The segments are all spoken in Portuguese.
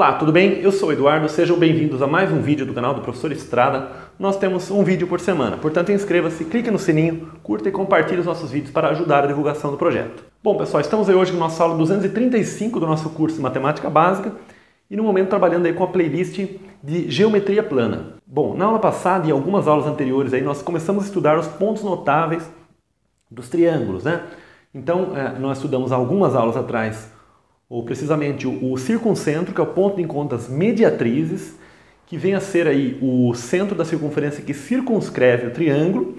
Olá, tudo bem? Eu sou o Eduardo, sejam bem-vindos a mais um vídeo do canal do Professor Estrada. Nós temos um vídeo por semana, portanto inscreva-se, clique no sininho, curta e compartilhe os nossos vídeos para ajudar a divulgação do projeto. Bom pessoal, estamos aí hoje com a nossa aula 235 do nosso curso de Matemática Básica e no momento trabalhando aí com a playlist de Geometria Plana. Bom, na aula passada e em algumas aulas anteriores aí nós começamos a estudar os pontos notáveis dos triângulos, né? Então nós estudamos algumas aulas atrás ou precisamente o circuncentro, que é o ponto de encontro das mediatrizes, que vem a ser aí o centro da circunferência que circunscreve o triângulo.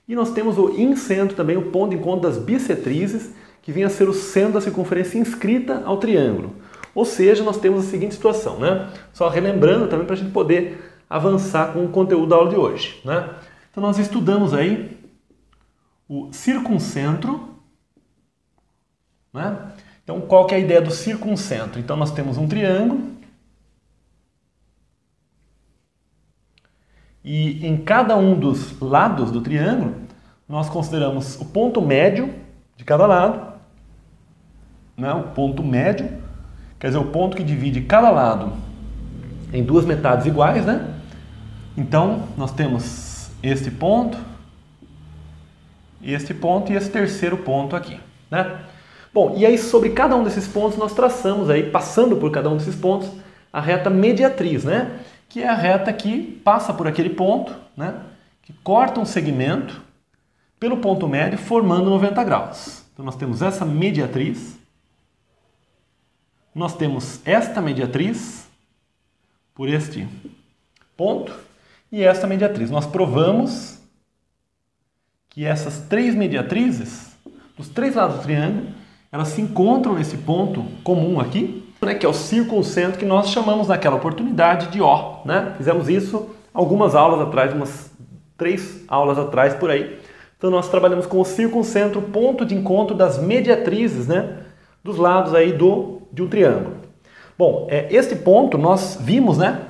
E nós temos o incentro também, o ponto de encontro das bissetrizes, que vem a ser o centro da circunferência inscrita ao triângulo. Ou seja, nós temos a seguinte situação, né? Só relembrando também para a gente poder avançar com o conteúdo da aula de hoje, né? Então nós estudamos aí o circuncentro, né? Então, qual que é a ideia do circuncentro? Então, nós temos um triângulo e em cada um dos lados do triângulo, nós consideramos o ponto médio de cada lado, né? O ponto médio, quer dizer, o ponto que divide cada lado em duas metades iguais, né? Então, nós temos este ponto e esse terceiro ponto aqui, né? Bom, e aí sobre cada um desses pontos nós traçamos aí, passando por cada um desses pontos, a reta mediatriz, né? Que é a reta que passa por aquele ponto, né? Que corta um segmento pelo ponto médio formando 90 graus. Então nós temos essa mediatriz, nós temos esta mediatriz por este ponto e esta mediatriz. Nós provamos que essas três mediatrizes, dos três lados do triângulo, elas se encontram nesse ponto comum aqui, né, que é o circuncentro, que nós chamamos naquela oportunidade de O, né? Fizemos isso algumas aulas atrás, umas 3 aulas atrás por aí. Então nós trabalhamos com o circuncentro, ponto de encontro das mediatrizes, né, dos lados aí de um triângulo. Bom, este ponto nós vimos, né,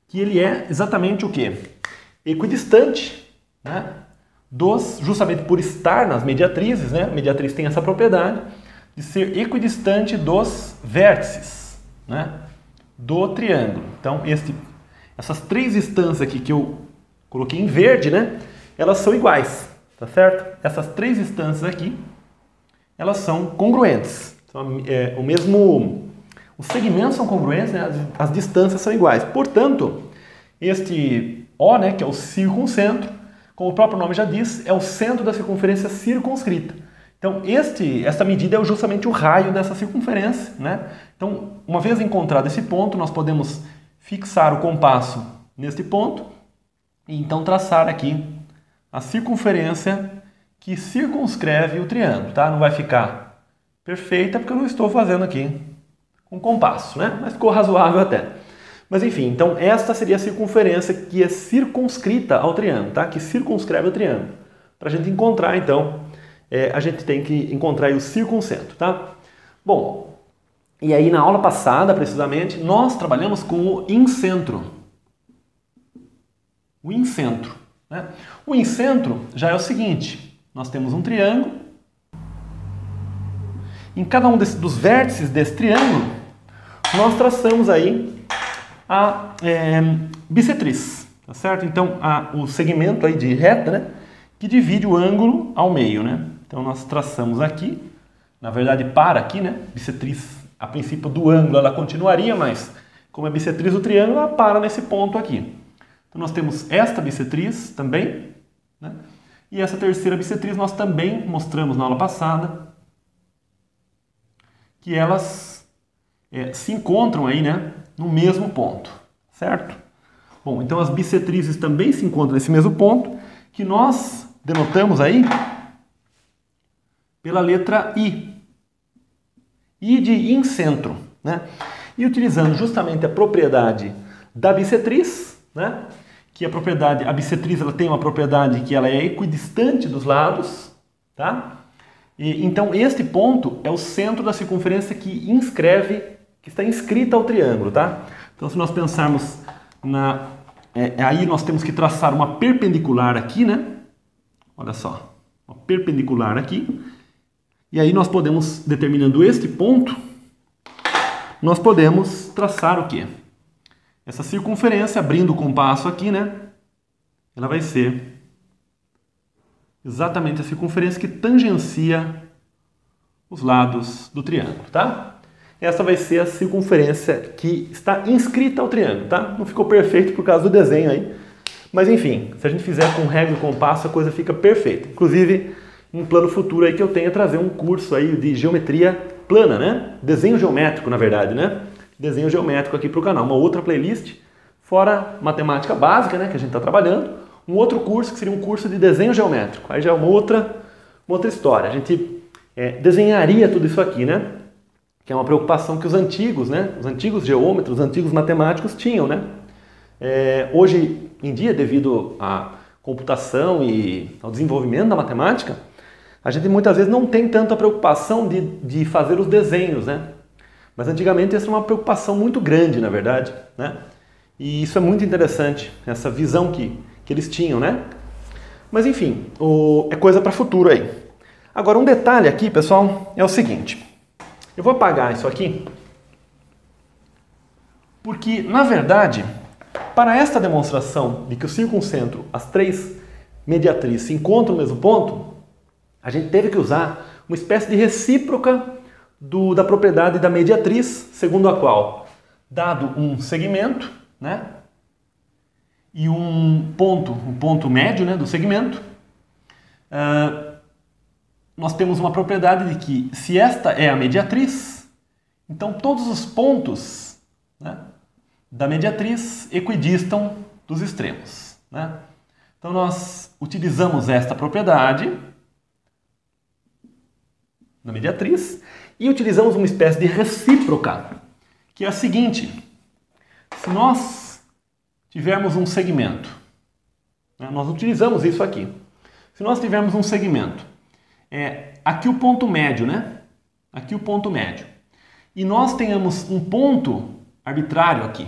que ele é exatamente o quê? Equidistante, né, justamente por estar nas mediatrizes, né? A mediatriz tem essa propriedade de ser equidistante dos vértices, né, do triângulo. Então, essas três distâncias aqui que eu coloquei em verde, né, elas são iguais, tá certo? Essas três distâncias aqui, elas são congruentes. Então, os segmentos são congruentes, né, as distâncias são iguais. Portanto, este O, né, que é o circuncentro, como o próprio nome já diz, é o centro da circunferência circunscrita. Então, esta medida é justamente o raio dessa circunferência, né? Então, uma vez encontrado esse ponto, nós podemos fixar o compasso neste ponto e então traçar aqui a circunferência que circunscreve o triângulo, tá? Não vai ficar perfeita porque eu não estou fazendo aqui com compasso, né? Mas ficou razoável até. Mas enfim, então esta seria a circunferência que é circunscrita ao triângulo, tá? Que circunscreve o triângulo. Para a gente encontrar, então, a gente tem que encontrar aí o circuncentro, tá? Bom, e aí na aula passada, precisamente, nós trabalhamos com o incentro. O incentro, né? O incentro já é o seguinte, nós temos um triângulo, em cada um dos vértices desse triângulo, nós traçamos aí a bissetriz, tá certo? Então, o segmento aí de reta, né, que divide o ângulo ao meio, né? Então, nós traçamos aqui, na verdade, para aqui, né? Bissetriz, a princípio do ângulo, ela continuaria, mas como é bissetriz do triângulo, ela para nesse ponto aqui. Então, nós temos esta bissetriz também, né? E essa terceira bissetriz nós também mostramos na aula passada, que elas se encontram aí, né, no mesmo ponto, certo? Bom, então as bissetrizes também se encontram nesse mesmo ponto, que nós denotamos aí pela letra I. I de incentro, né? E utilizando justamente a propriedade da bissetriz, né? Que a bissetriz ela tem uma propriedade que ela é equidistante dos lados, tá? E, então este ponto é o centro da circunferência que está inscrita ao triângulo, tá? Então se nós pensarmos aí nós temos que traçar uma perpendicular aqui, né? Olha só, uma perpendicular aqui. E aí nós podemos, determinando este ponto, nós podemos traçar o quê? Essa circunferência, abrindo o compasso aqui, né? Ela vai ser exatamente a circunferência que tangencia os lados do triângulo, tá? Essa vai ser a circunferência que está inscrita ao triângulo, tá? Não ficou perfeito por causa do desenho aí, mas enfim, se a gente fizer com régua e compasso, a coisa fica perfeita. Inclusive, um plano futuro aí que eu tenho é trazer um curso aí de geometria plana, né? Desenho geométrico, na verdade, né? Desenho geométrico aqui para o canal. Uma outra playlist, fora matemática básica, né? Que a gente está trabalhando. Um outro curso que seria um curso de desenho geométrico. Aí já é uma outra história. A gente desenharia tudo isso aqui, né? Que é uma preocupação que os antigos, né? Os antigos geômetros, os antigos matemáticos tinham, né? Hoje em dia, devido à computação e ao desenvolvimento da matemática, a gente muitas vezes não tem tanta preocupação de fazer os desenhos, né? Mas antigamente essa era uma preocupação muito grande, na verdade, né? E isso é muito interessante, essa visão que eles tinham, né? Mas enfim, é coisa para futuro aí. Agora um detalhe aqui, pessoal, é o seguinte. Eu vou apagar isso aqui, porque, na verdade, para esta demonstração de que o circuncentro, as três mediatrizes se encontram no mesmo ponto, a gente teve que usar uma espécie de recíproca da propriedade da mediatriz, segundo a qual, dado um segmento, né, e um ponto médio, né, do segmento, nós temos uma propriedade de que, se esta é a mediatriz, então todos os pontos, né, da mediatriz equidistam dos extremos, né? Então nós utilizamos esta propriedade da mediatriz e utilizamos uma espécie de recíproca, que é a seguinte: se nós tivermos um segmento, né, nós utilizamos isso aqui. Se nós tivermos um segmento, aqui o ponto médio, né? Aqui o ponto médio. E nós tenhamos um ponto arbitrário aqui,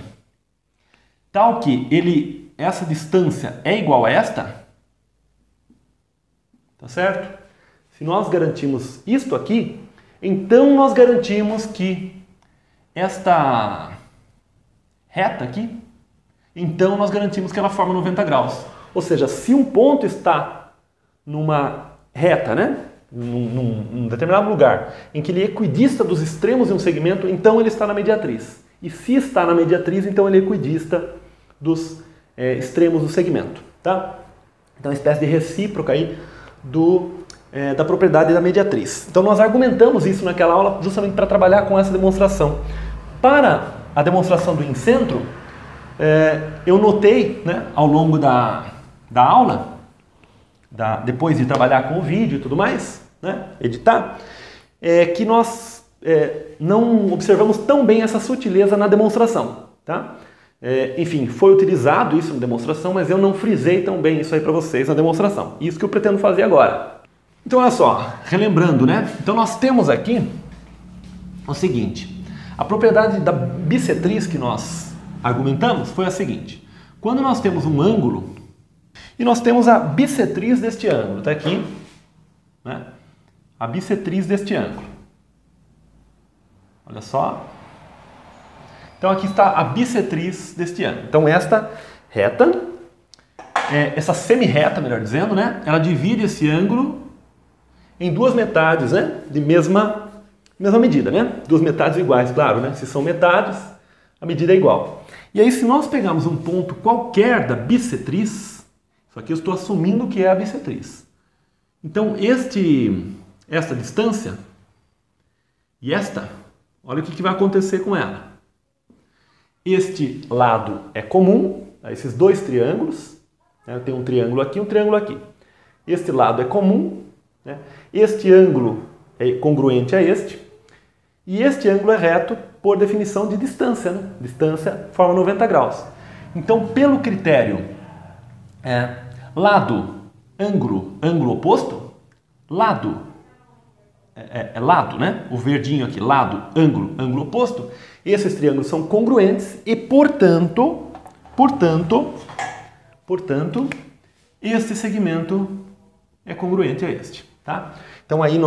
tal que essa distância é igual a esta, tá certo? Se nós garantimos isto aqui, então nós garantimos que esta reta aqui, então nós garantimos que ela forma 90 graus. Ou seja, se um ponto está numa reta, né, num determinado lugar, em que ele é equidista dos extremos de um segmento, então ele está na mediatriz. E se está na mediatriz, então ele é equidista dos extremos do segmento, tá? Então, uma espécie de recíproca aí da propriedade da mediatriz. Então, nós argumentamos isso naquela aula justamente para trabalhar com essa demonstração. Para a demonstração do incentro, eu notei, né, ao longo da aula, depois de trabalhar com o vídeo e tudo mais, né, editar, que nós não observamos tão bem essa sutileza na demonstração, tá? Enfim, foi utilizado isso na demonstração, mas eu não frisei tão bem isso aí para vocês na demonstração. Isso que eu pretendo fazer agora. Então, olha só, relembrando, né? Então, nós temos aqui o seguinte: a propriedade da bissetriz que nós argumentamos foi a seguinte: quando nós temos um ângulo e nós temos a bissetriz deste ângulo, tá aqui, né? A bissetriz deste ângulo. Olha só. Então aqui está a bissetriz deste ângulo. Então esta reta, essa semi-reta, melhor dizendo, né? Ela divide esse ângulo em duas metades, né? De mesma medida, né? Duas metades iguais, claro, né? Se são metades, a medida é igual. E aí, se nós pegarmos um ponto qualquer da bissetriz, isso aqui eu estou assumindo que é a bissetriz. Então esta distância e esta, olha o que vai acontecer com ela. Este lado é comum a esses dois triângulos, né? Eu tenho um triângulo aqui e um triângulo aqui. Este lado é comum, né? Este ângulo é congruente a este, e este ângulo é reto por definição de distância, né? Distância forma 90 graus. Então, pelo critério lado, ângulo oposto, lado lado, né? O verdinho aqui, lado, ângulo oposto. Esses triângulos são congruentes e, portanto, este segmento é congruente a este, tá? Então aí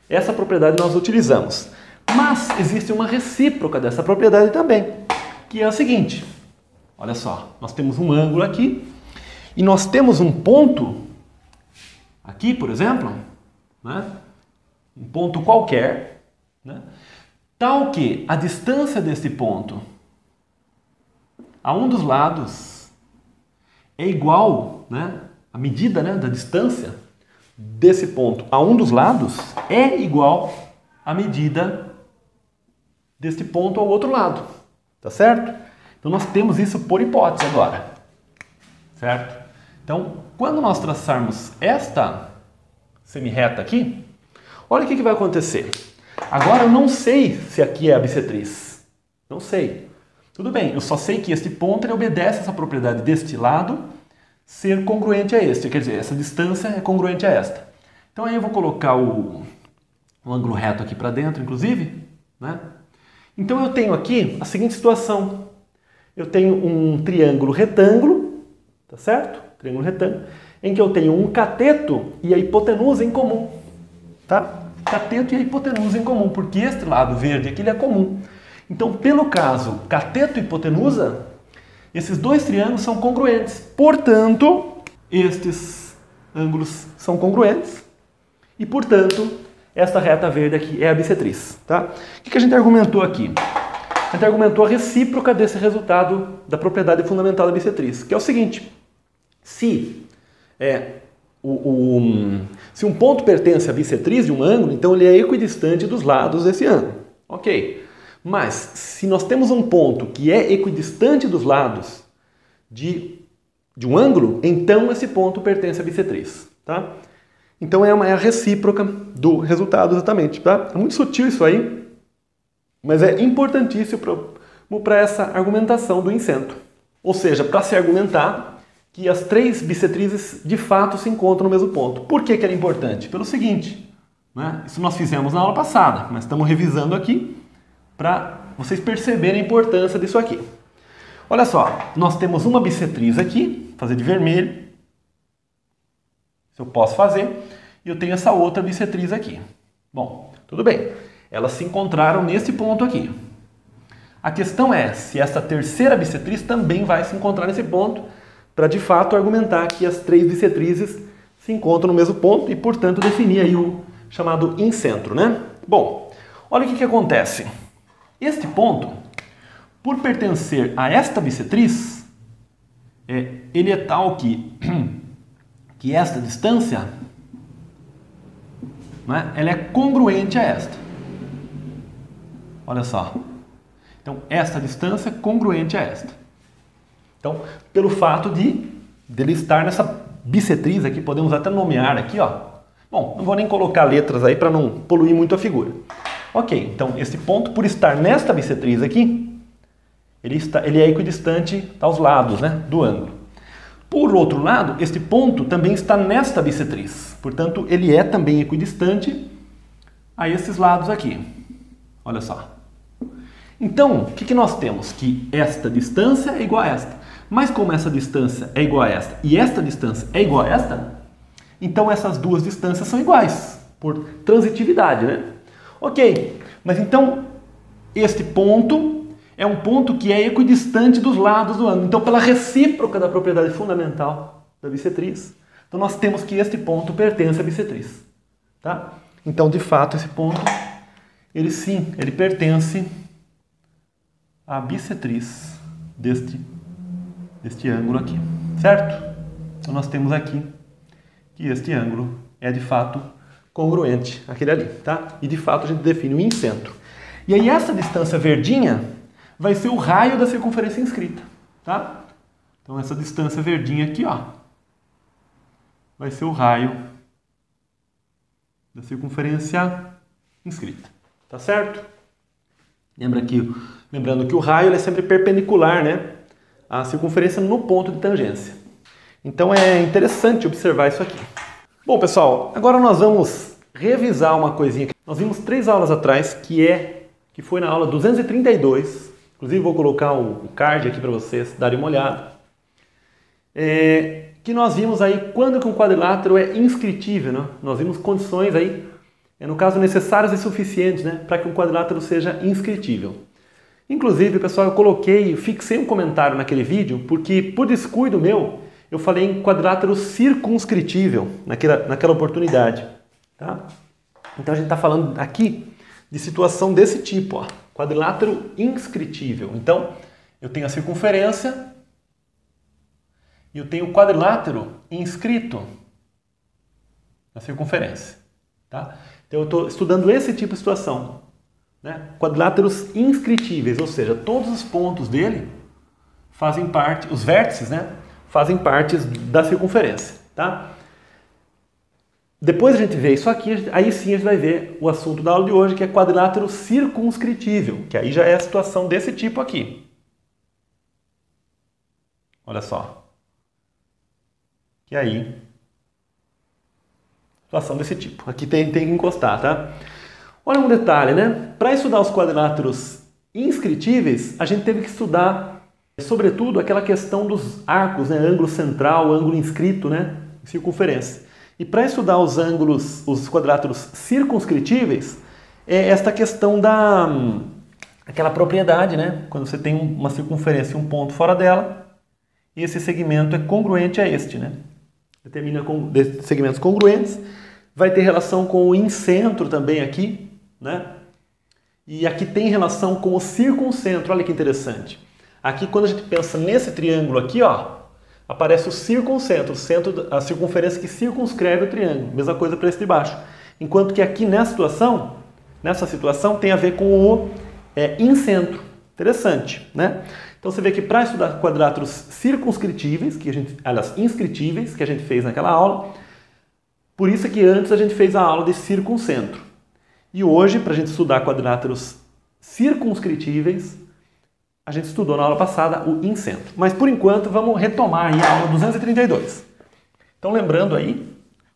essa propriedade nós utilizamos. Mas existe uma recíproca dessa propriedade também, que é o seguinte. Olha só, nós temos um ângulo aqui e nós temos um ponto aqui, por exemplo, né? Um ponto qualquer, né? Tal que a distância desse ponto a um dos lados é igual, né? A medida, né, da distância desse ponto a um dos lados é igual à medida deste ponto ao outro lado, tá certo? Então nós temos isso por hipótese agora, certo? Então, quando nós traçarmos esta semirreta aqui, olha o que vai acontecer. Agora eu não sei se aqui é a bissetriz, não sei. Tudo bem, eu só sei que este ponto ele obedece essa propriedade deste lado ser congruente a este, quer dizer, essa distância é congruente a esta. Então aí eu vou colocar o ângulo reto aqui para dentro, inclusive, né? Então eu tenho aqui a seguinte situação. Eu tenho um triângulo retângulo, tá certo? Triângulo retângulo, em que eu tenho um cateto e a hipotenusa em comum, tá? Cateto e a hipotenusa em comum, porque este lado verde aqui ele é comum. Então, pelo caso cateto e hipotenusa, esses dois triângulos são congruentes. Portanto, estes ângulos são congruentes e, portanto, esta reta verde aqui é a bissetriz, tá? O que a gente argumentou aqui? A gente argumentou a recíproca desse resultado da propriedade fundamental da bissetriz, que é o seguinte: se um ponto pertence à bissetriz de um ângulo, então ele é equidistante dos lados desse ângulo. Ok. Mas, se nós temos um ponto que é equidistante dos lados de um ângulo, então esse ponto pertence à bissetriz, tá? Então é a recíproca do resultado exatamente, tá? É muito sutil isso aí, mas é importantíssimo para essa argumentação do incentro. Ou seja, para se argumentar que as três bissetrizes de fato se encontram no mesmo ponto. Por que era importante? Pelo seguinte, né? Isso nós fizemos na aula passada, mas estamos revisando aqui para vocês perceberem a importância disso aqui. Olha só, nós temos uma bissetriz aqui, vou fazer de vermelho, se eu posso fazer, e eu tenho essa outra bissetriz aqui. Bom, tudo bem, elas se encontraram nesse ponto aqui. A questão é se essa terceira bissetriz também vai se encontrar nesse ponto, para de fato argumentar que as três bissetrizes se encontram no mesmo ponto e, portanto, definir aí o chamado incentro, né? Bom, olha o que acontece. Este ponto, por pertencer a esta bissetriz, ele é tal que esta distância, né, ela é congruente a esta. Olha só. Então, esta distância é congruente a esta. Então, pelo fato dele estar nessa bissetriz aqui, podemos até nomear aqui, ó. Bom, não vou nem colocar letras aí para não poluir muito a figura. Ok, então esse ponto, por estar nesta bissetriz aqui, ele é equidistante aos lados, né, do ângulo. Por outro lado, este ponto também está nesta bissetriz, portanto, ele é também equidistante a esses lados aqui. Olha só. Então, o que nós temos? Que esta distância é igual a esta. Mas como essa distância é igual a esta e esta distância é igual a esta, então essas duas distâncias são iguais, por transitividade, né? Ok, mas então este ponto é um ponto que é equidistante dos lados do ângulo. Então, pela recíproca da propriedade fundamental da bissetriz, então nós temos que este ponto pertence à bissetriz, tá? Então, de fato, esse ponto, ele pertence à bissetriz deste ângulo aqui, certo? Então, nós temos aqui que este ângulo é, de fato, congruente àquele ali, tá? E, de fato, a gente define o incentro. E aí, essa distância verdinha vai ser o raio da circunferência inscrita, tá? Então, essa distância verdinha aqui, ó, vai ser o raio da circunferência inscrita, tá certo? Lembrando que o raio é sempre perpendicular, né, à circunferência no ponto de tangência. Então, é interessante observar isso aqui. Bom, pessoal, agora nós vamos revisar uma coisinha. Nós vimos 3 aulas atrás, que foi na aula 232. Inclusive, vou colocar o card aqui para vocês darem uma olhada. Que nós vimos aí quando que um quadrilátero é inscritível, né? Nós vimos condições aí no caso, necessários e suficientes, né, para que um quadrilátero seja inscritível. Inclusive, pessoal, fixei um comentário naquele vídeo, porque por descuido meu, eu falei em quadrilátero circunscritível naquela oportunidade. Tá? Então a gente está falando aqui de situação desse tipo, ó, quadrilátero inscritível. Então, eu tenho a circunferência e eu tenho o quadrilátero inscrito na circunferência. Tá? Então eu estou estudando esse tipo de situação, né? Quadriláteros inscritíveis, ou seja, todos os pontos dele fazem parte, os vértices, né, fazem parte da circunferência. Tá? Depois a gente vê isso aqui, aí sim a gente vai ver o assunto da aula de hoje, que é quadrilátero circunscritível, que aí já é a situação desse tipo aqui. Olha só. Que aí, situação desse tipo. Aqui tem que encostar, tá? Olha um detalhe, né? Para estudar os quadriláteros inscritíveis, a gente teve que estudar, sobretudo, aquela questão dos arcos, né? Ângulo central, ângulo inscrito, né? Circunferência. E para estudar os quadriláteros circunscritíveis, é esta questão aquela propriedade, né? Quando você tem uma circunferência e um ponto fora dela, e esse segmento é congruente a este, né? Determina segmentos congruentes, vai ter relação com o incentro também aqui, né? E aqui tem relação com o circuncentro, olha que interessante. Aqui quando a gente pensa nesse triângulo aqui, ó, aparece o circuncentro, a circunferência que circunscreve o triângulo. Mesma coisa para esse de baixo. Enquanto que aqui nessa situação tem a ver com o incentro. Interessante, né? Então você vê que para estudar quadriláteros circunscritíveis, inscritíveis, que a gente fez naquela aula, por isso é que antes a gente fez a aula de circuncentro. E hoje, para a gente estudar quadriláteros circunscritíveis, a gente estudou na aula passada o incentro. Mas por enquanto vamos retomar aí a aula 232. Então lembrando aí,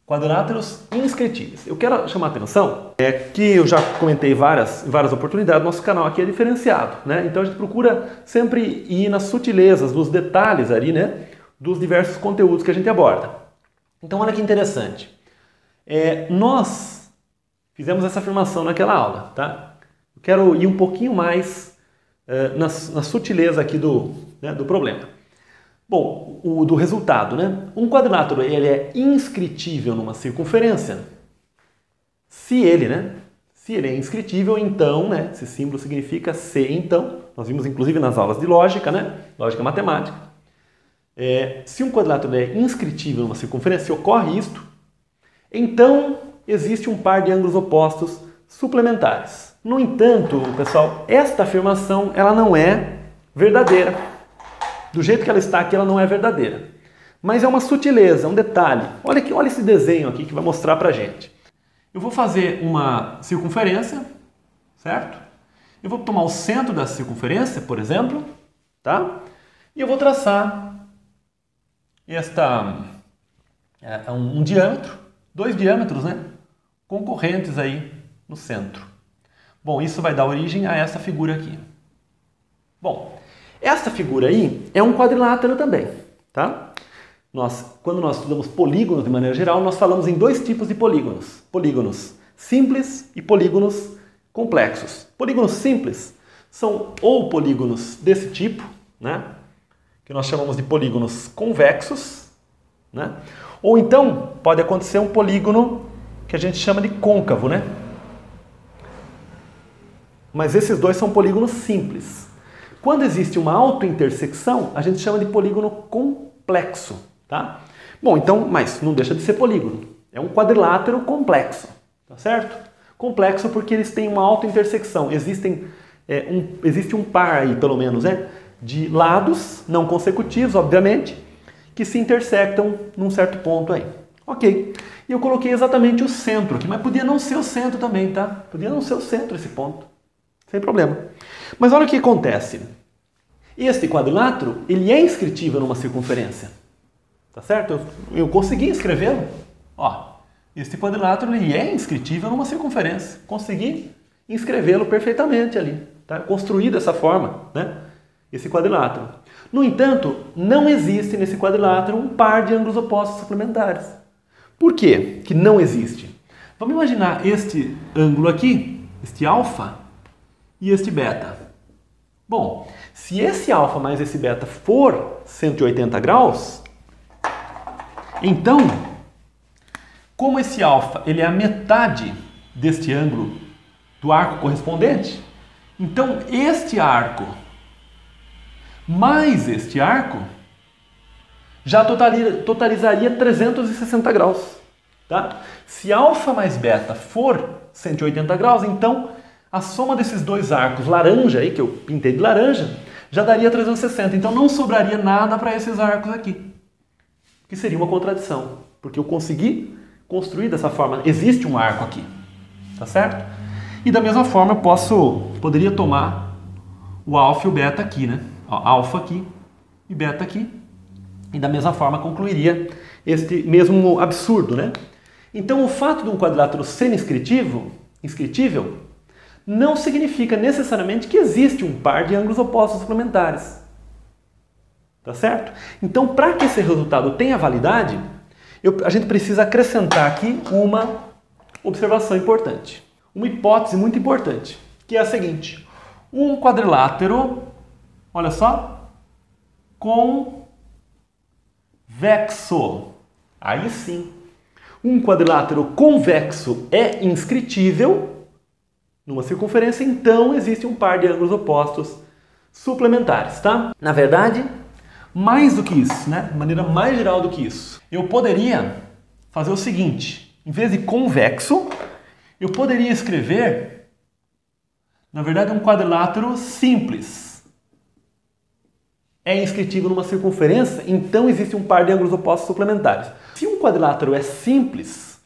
quadriláteros inscritíveis. Eu quero chamar a atenção que eu já comentei em várias oportunidades, nosso canal aqui é diferenciado, né? Então a gente procura sempre ir nas sutilezas, nos detalhes ali, né, dos diversos conteúdos que a gente aborda. Então olha que interessante. Nós fizemos essa afirmação naquela aula, tá? Eu quero ir um pouquinho mais na sutileza aqui do problema. Bom, do resultado, né? Um quadrilátero ele é inscritível numa circunferência se ele é inscritível, então, né? Esse símbolo significa se, então. Nós vimos inclusive nas aulas de lógica, né? Lógica matemática. Se um quadrilátero é inscritível numa circunferência, se ocorre isto, então existe um par de ângulos opostos suplementares. No entanto, pessoal, esta afirmação ela não é verdadeira. Do jeito que ela está aqui, ela não é verdadeira. Mas é uma sutileza, um detalhe. Olha esse desenho aqui que vai mostrar pra gente. Eu vou fazer uma circunferência, certo? Eu vou tomar o centro da circunferência, por exemplo, tá? E eu vou traçar um diâmetro, 2 diâmetros, né? Concorrentes aí no centro. Bom, isso vai dar origem a essa figura aqui. Bom, esta figura aí é um quadrilátero também, tá? Quando nós estudamos polígonos de maneira geral, nós falamos em 2 tipos de polígonos. Polígonos simples e polígonos complexos. Polígonos simples são ou polígonos desse tipo, né? Que nós chamamos de polígonos convexos, né? Ou então pode acontecer um polígono que a gente chama de côncavo, né? Mas esses 2 são polígonos simples. Quando existe uma autointersecção, a gente chama de polígono complexo, tá? Bom, então, mas não deixa de ser polígono. É um quadrilátero complexo, tá certo? Complexo porque eles têm uma autointersecção. Existe um par aí, pelo menos, né, de lados não consecutivos, obviamente, que se intersectam num certo ponto aí. Ok. E eu coloquei exatamente o centro aqui, mas podia não ser o centro também, tá? Podia não ser o centro esse ponto. Sem problema. Mas olha o que acontece. Este quadrilátero, ele é inscritível numa circunferência. Tá certo? Eu consegui inscrevê-lo. Ó, este quadrilátero ele é inscritível numa circunferência. Consegui inscrevê-lo perfeitamente ali. Tá? Construí dessa forma, né? Esse quadrilátero. No entanto, não existe nesse quadrilátero um par de ângulos opostos suplementares. Por quê que não existe? Vamos imaginar este ângulo aqui, este alfa e este beta. Bom, se esse alfa mais esse beta for 180 graus, então, como esse alfa ele é a metade deste ângulo do arco correspondente, então este arco mais este arco já totalizaria 360 graus. Tá? Se alfa mais beta for 180 graus, então a soma desses dois arcos laranja, aí, que eu pintei de laranja, já daria 360. Então não sobraria nada para esses arcos aqui. Que seria uma contradição. Porque eu consegui construir dessa forma. Existe um arco aqui. Tá certo? E da mesma forma eu poderia tomar o alfa e o beta aqui, né? Ó, alfa aqui e beta aqui. E da mesma forma concluiria este mesmo absurdo, né? Então o fato de um quadrilátero ser inscritível, não significa necessariamente que existe um par de ângulos opostos suplementares. Tá certo? Então, para que esse resultado tenha validade, a gente precisa acrescentar aqui uma observação importante. Uma hipótese muito importante, que é a seguinte. Um quadrilátero, olha só, convexo. Aí sim. Um quadrilátero convexo é inscritível numa circunferência, então existe um par de ângulos opostos suplementares, tá? Na verdade, mais do que isso, né? De maneira mais geral do que isso, eu poderia fazer o seguinte: em vez de convexo, eu poderia escrever, na verdade, um quadrilátero simples. É inscritível numa circunferência, então existe um par de ângulos opostos suplementares. Se um quadrilátero é simples,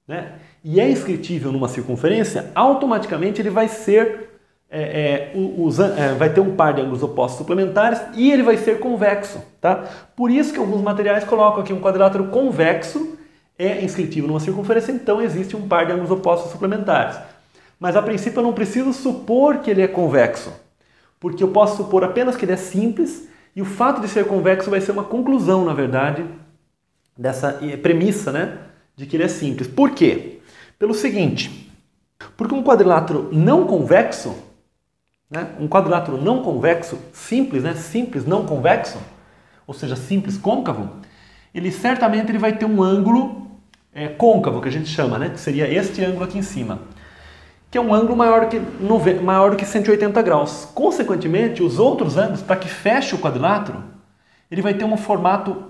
né, e é inscritível numa circunferência, automaticamente ele vai ser, vai ter um par de ângulos opostos suplementares e ele vai ser convexo. Tá? Por isso que alguns materiais colocam aqui um quadrilátero convexo é inscritível numa circunferência, então existe um par de ângulos opostos suplementares. Mas a princípio eu não preciso supor que ele é convexo, porque eu posso supor apenas que ele é simples e o fato de ser convexo vai ser uma conclusão, na verdade, dessa premissa, né, de que ele é simples. Por quê? Pelo seguinte, porque um quadrilátero não convexo, né, um quadrilátero não convexo, simples, né, simples não convexo, ou seja, simples côncavo, ele certamente vai ter um ângulo côncavo, que a gente chama, né, que seria este ângulo aqui em cima, que é um ângulo maior do que 180 graus. Consequentemente, os outros ângulos, para que feche o quadrilátero, ele vai ter um formato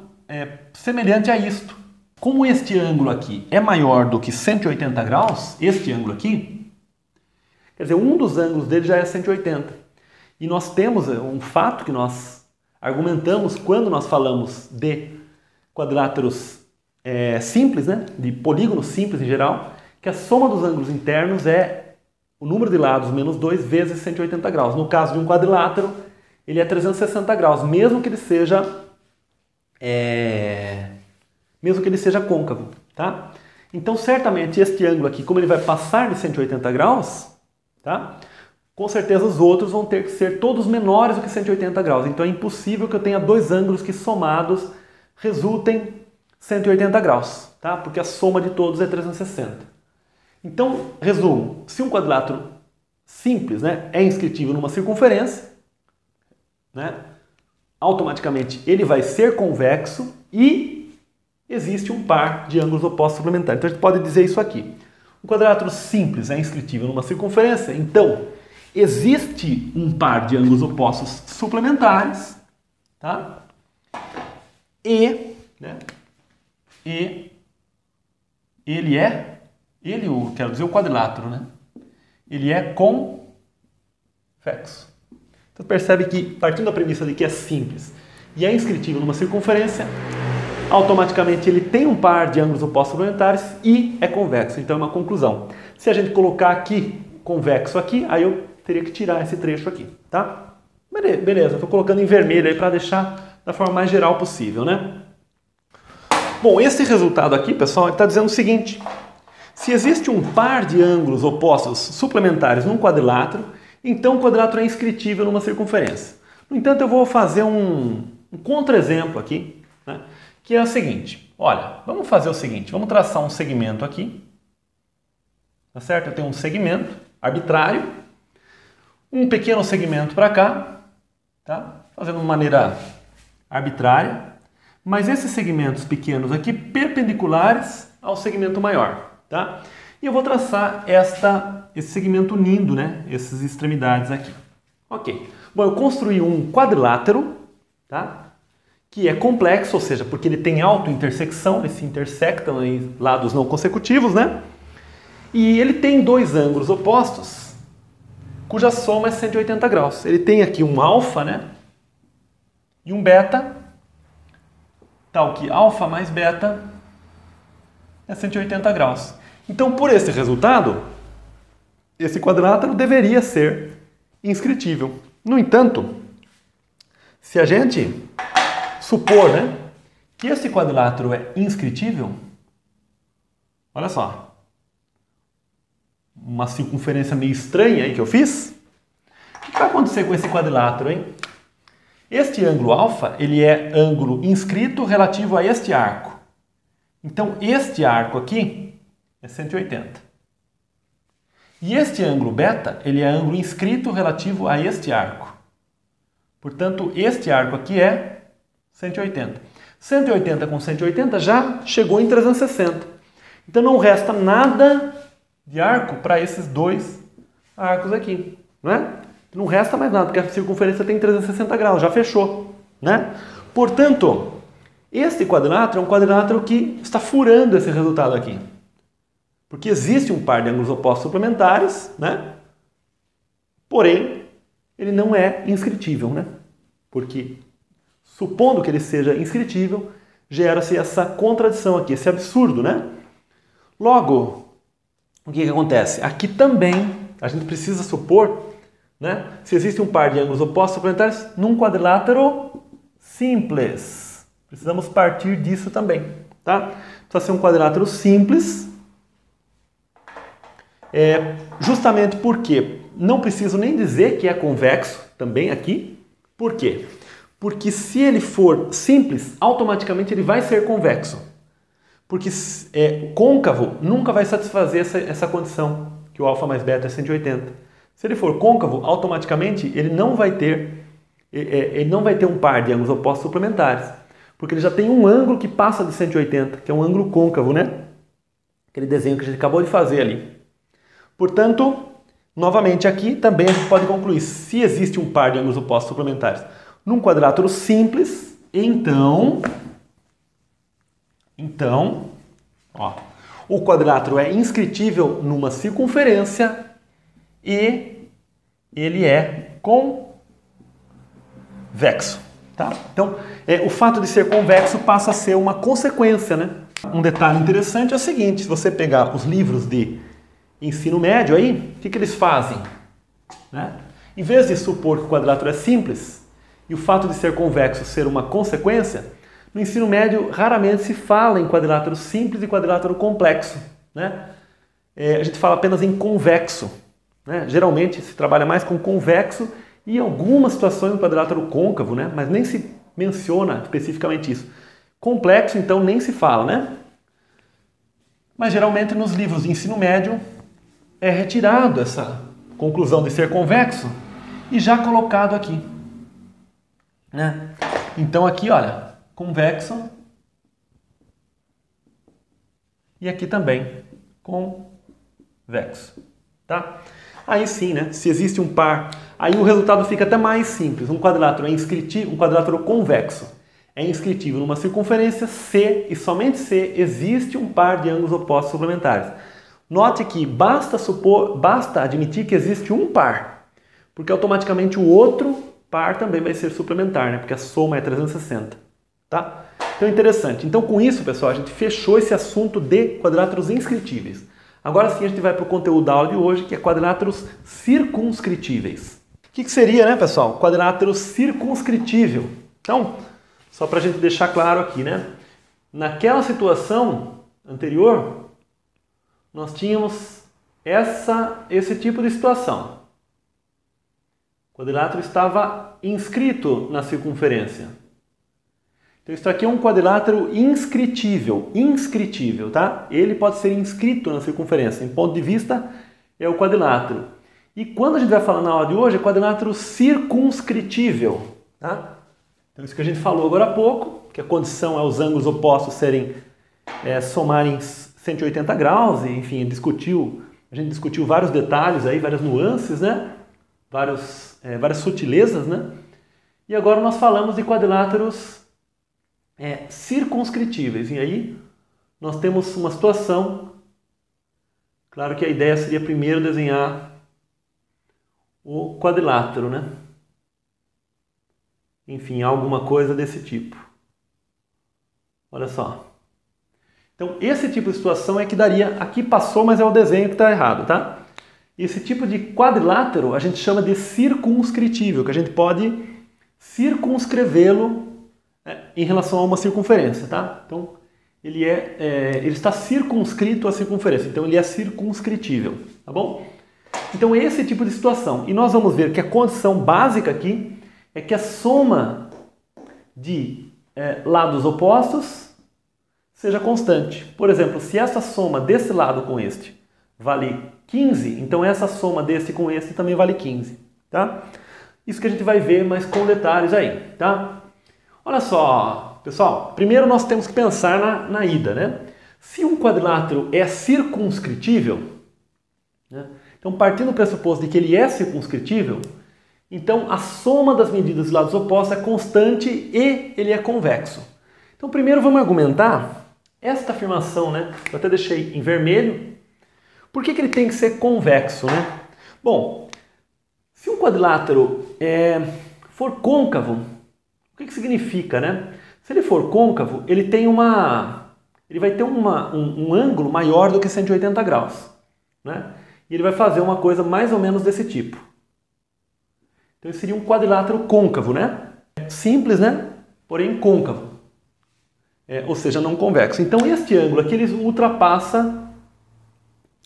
semelhante a isto. Como este ângulo aqui é maior do que 180 graus, este ângulo aqui, quer dizer, um dos ângulos dele já é 180. E nós temos um fato que nós argumentamos quando nós falamos de quadriláteros simples, né, de polígonos simples em geral, que a soma dos ângulos internos é o número de lados menos 2 vezes 180 graus. No caso de um quadrilátero, ele é 360 graus, mesmo que ele seja côncavo, tá? Então, certamente, este ângulo aqui, como ele vai passar de 180 graus, tá? Com certeza os outros vão ter que ser todos menores do que 180 graus. Então, é impossível que eu tenha dois ângulos que somados resultem 180 graus, tá? Porque a soma de todos é 360. Então, resumo, se um quadrilátero simples, né, é inscritível numa circunferência, né, automaticamente ele vai ser convexo e existe um par de ângulos opostos suplementares. Então a gente pode dizer isso aqui. Um quadrilátero simples é inscritível numa circunferência, então existe um par de ângulos opostos suplementares, tá? E quero dizer o quadrilátero, né? Ele é convexo. Então percebe que, partindo da premissa de que é simples e é inscritível numa circunferência, automaticamente ele tem um par de ângulos opostos suplementares e é convexo. Então é uma conclusão. Se a gente colocar aqui, convexo aqui, aí eu teria que tirar esse trecho aqui, tá? Beleza, estou colocando em vermelho aí para deixar da forma mais geral possível, né? Bom, esse resultado aqui, pessoal, está dizendo o seguinte: se existe um par de ângulos opostos suplementares num quadrilátero, então o quadrilátero é inscritível numa circunferência. No entanto, eu vou fazer um contra-exemplo aqui, né, que é o seguinte. Olha, vamos fazer o seguinte, vamos traçar um segmento aqui, tá certo? Eu tenho um segmento arbitrário, um pequeno segmento para cá, tá? Fazendo de maneira arbitrária, mas esses segmentos pequenos aqui perpendiculares ao segmento maior, tá? E eu vou traçar esse segmento unindo, né? Essas extremidades aqui. Ok. Bom, eu construí um quadrilátero, tá? Que é complexo, ou seja, porque ele tem autointersecção, eles se intersectam em lados não consecutivos, né? E ele tem dois ângulos opostos, cuja soma é 180 graus. Ele tem aqui um alfa, né? E um beta, tal que alfa mais beta é 180 graus. Então, por esse resultado, esse quadrilátero deveria ser inscritível. No entanto, se a gente supor, né, que esse quadrilátero é inscritível, olha só, uma circunferência meio estranha aí que eu fiz, o que vai acontecer com esse quadrilátero, hein? Este ângulo alfa, ele é ângulo inscrito relativo a este arco. Então, este arco aqui é 180. E este ângulo beta, ele é ângulo inscrito relativo a este arco. Portanto, este arco aqui é 180. 180 com 180 já chegou em 360. Então, não resta nada de arco para esses dois arcos aqui, né? Não resta mais nada, porque a circunferência tem 360 graus, já fechou, né? Portanto, este quadrilátero é um quadrilátero que está furando esse resultado aqui. Porque existe um par de ângulos opostos suplementares, né? Porém, ele não é inscritível, né? Porque, supondo que ele seja inscritível, gera-se essa contradição aqui, esse absurdo, né? Logo, o que acontece? Aqui também a gente precisa supor, né, se existe um par de ângulos opostos suplementares num quadrilátero simples. Precisamos partir disso também, tá? Precisa ser um quadrilátero simples, justamente porque não preciso nem dizer que é convexo também aqui. Por quê? Porque se ele for simples, automaticamente ele vai ser convexo. Porque côncavo nunca vai satisfazer essa condição, que o alfa mais beta é 180. Se ele for côncavo, automaticamente ele não vai ter um par de ângulos opostos suplementares. Porque ele já tem um ângulo que passa de 180, que é um ângulo côncavo, né? Aquele desenho que a gente acabou de fazer ali. Portanto, novamente aqui também a gente pode concluir, se existe um par de ângulos opostos suplementares num quadrilátero simples, então, ó, o quadrilátero é inscritível numa circunferência e ele é convexo, tá? Então, o fato de ser convexo passa a ser uma consequência, né? Um detalhe interessante é o seguinte, se você pegar os livros de ensino médio aí, o que eles fazem? Né? Em vez de supor que o quadrilátero é simples e o fato de ser convexo ser uma consequência, no ensino médio raramente se fala em quadrilátero simples e quadrilátero complexo, né? A gente fala apenas em convexo, né? Geralmente se trabalha mais com convexo e em algumas situações no quadrilátero côncavo, né? Mas nem se menciona especificamente isso. Complexo, então, nem se fala, né? Mas geralmente nos livros de ensino médio é retirado essa conclusão de ser convexo e já colocado aqui, né? Então aqui, olha, convexo e aqui também convexo, tá? Aí sim, né? Se existe um par, aí o resultado fica até mais simples. Um quadrilátero é inscritível, um quadrilátero convexo é inscritível numa circunferência C e somente C existe um par de ângulos opostos suplementares. Note que basta admitir que existe um par, porque automaticamente o outro par também vai ser suplementar, né? Porque a soma é 360, tá? Então é interessante. Então com isso, pessoal, a gente fechou esse assunto de quadriláteros inscritíveis. Agora sim a gente vai para o conteúdo da aula de hoje, que é quadriláteros circunscritíveis. O que seria, né, pessoal? Quadrilátero circunscritível. Então, só para a gente deixar claro aqui, né? Naquela situação anterior, nós tínhamos esse tipo de situação. O quadrilátero estava inscrito na circunferência. Então isso aqui é um quadrilátero inscritível, tá? Ele pode ser inscrito na circunferência. Em ponto de vista, é o quadrilátero. E quando a gente vai falar na aula de hoje, é quadrilátero circunscritível, tá? Então isso que a gente falou agora há pouco, que a condição é os ângulos opostos somarem 180 graus, e enfim, a gente discutiu vários detalhes aí, várias nuances, né? Várias sutilezas, né? E agora nós falamos de quadriláteros circunscritíveis. E aí nós temos uma situação, claro que a ideia seria primeiro desenhar o quadrilátero, né? Enfim, alguma coisa desse tipo. Olha só. Então, esse tipo de situação é que daria... Aqui passou, mas é o desenho que está errado, tá? Esse tipo de quadrilátero a gente chama de circunscritível, que a gente pode circunscrevê-lo em relação a uma circunferência, tá? Então, ele está circunscrito à circunferência, então ele é circunscritível, tá bom? Então, esse tipo de situação. E nós vamos ver que a condição básica aqui é que a soma de lados opostos seja constante. Por exemplo, se essa soma desse lado com este vale 15, então essa soma desse com este também vale 15, tá? Isso que a gente vai ver, mas com detalhes aí, tá? Olha só, pessoal, primeiro nós temos que pensar na ida, né? Se um quadrilátero é circunscritível, né? Então partindo do pressuposto de que ele é circunscritível, então a soma das medidas dos lados opostos é constante e ele é convexo. Então primeiro vamos argumentar esta afirmação, né? Eu até deixei em vermelho. Por que ele tem que ser convexo, né? Bom, se um quadrilátero for côncavo, o que significa, né? Se ele for côncavo, ele vai ter um ângulo maior do que 180 graus, né? E ele vai fazer uma coisa mais ou menos desse tipo. Então, esse seria um quadrilátero côncavo, né? Simples, né? Porém côncavo. Ou seja, não convexo. Então, este ângulo aqui, ele ultrapassa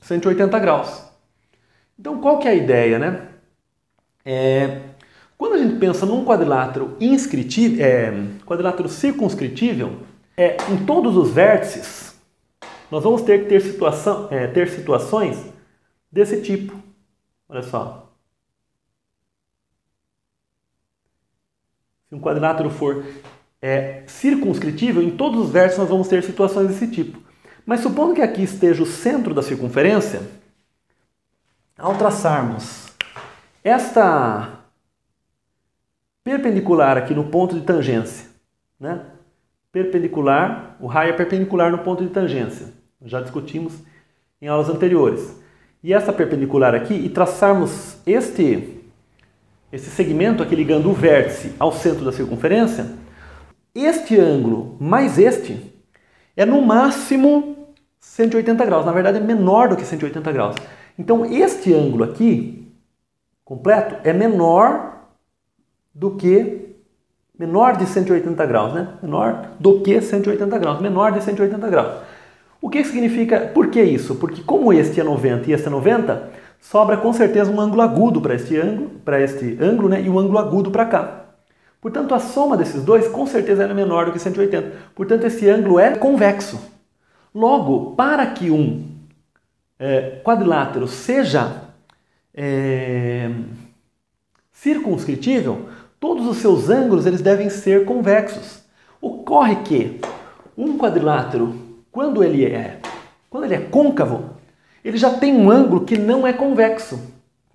180 graus. Então, qual que é a ideia, né? Quando a gente pensa num quadrilátero quadrilátero circunscritível, em todos os vértices, nós vamos ter que ter situações desse tipo. Olha só. Se um quadrilátero for circunscritível, em todos os vértices nós vamos ter situações desse tipo. Mas supondo que aqui esteja o centro da circunferência, ao traçarmos esta perpendicular aqui no ponto de tangência, né? Perpendicular, o raio é perpendicular no ponto de tangência. Já discutimos em aulas anteriores. E essa perpendicular aqui, e traçarmos esse segmento aqui ligando o vértice ao centro da circunferência, este ângulo mais este é no máximo 180 graus. Na verdade é menor do que 180 graus. Então este ângulo aqui, completo, é menor de 180 graus, né? Menor do que 180 graus, menor de 180 graus. O que significa, por que isso? Porque como este é 90 e este é 90, sobra com certeza um ângulo agudo para este ângulo, né? E um ângulo agudo para cá. Portanto, a soma desses dois com certeza é menor do que 180. Portanto, esse ângulo é convexo. Logo, para que um quadrilátero seja circunscritível, todos os seus ângulos eles devem ser convexos. Ocorre que um quadrilátero, quando ele é côncavo, ele já tem um ângulo que não é convexo.